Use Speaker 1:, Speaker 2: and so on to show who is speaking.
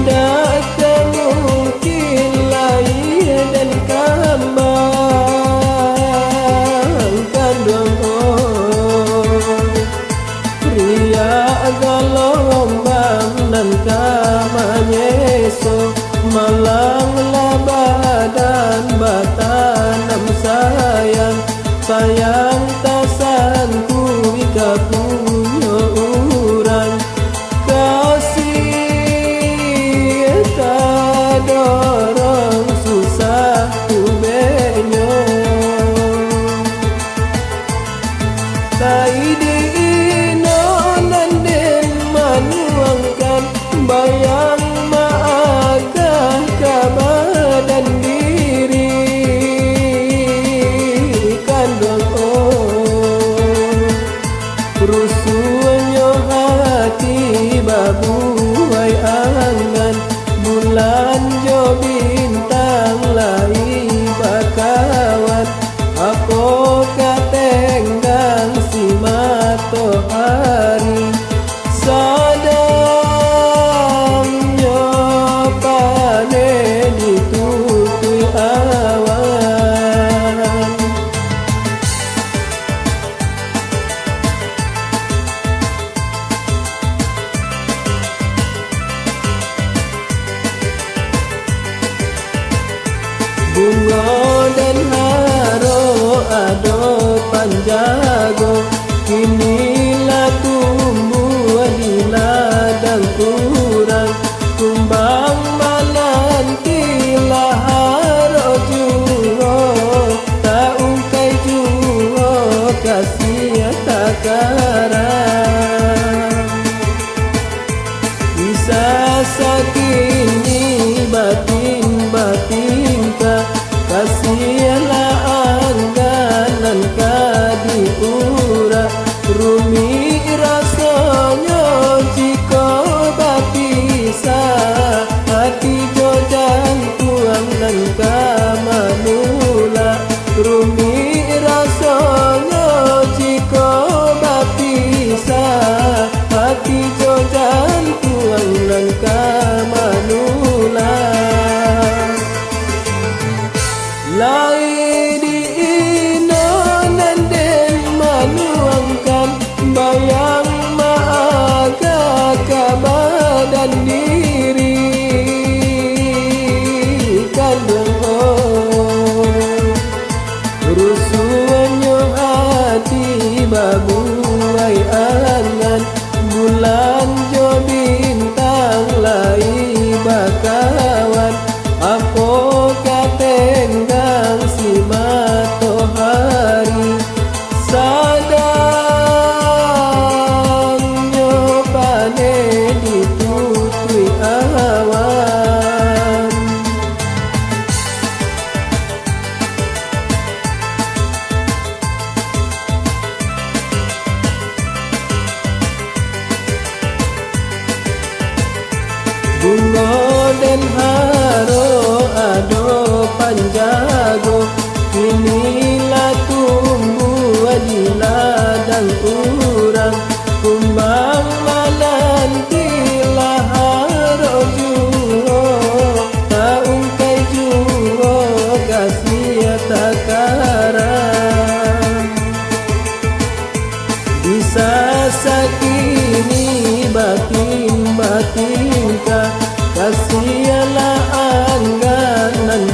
Speaker 1: Takkan mungkin lahir dan kembangkan dong pria galombang dan kamanyeso malang labadan batanam sayang sayang tasan kui kapunyo urang kasih dorong susah kubenyo tai di inonan den manuangkan bayang maakah kabadan diri kandung rusuhnya hati babuai angan bulan jo bintang lai bakawan apa katenggang si matahari sadamnya pane ditutui awan bunga dan haro ado panjago kinilah tumbuh di ladang kurang kumbang manantilah haro juo taungkai juo kasih takarang bisa sakini batin-batinka kasihlah angganan kadiura rumi rasanya jika bapisa hati jojan tuang dan kamanula rumi rasanya jika bapisa hati jojan tuang dan kamanula lai di inonan den manuangkan bayang maaka kabadan diri kandung rusuhnya hati babuai angan bulan jo bintang lai bakawan apa katenggang si matahari sadamnya pane ditutui awan bunga dan haro ado panjago kinilah tumbuh di ladang urang kumbang manantilah haro juo taungkai juo kasih takarang bisa sakini batin-batinka kasihlah angganan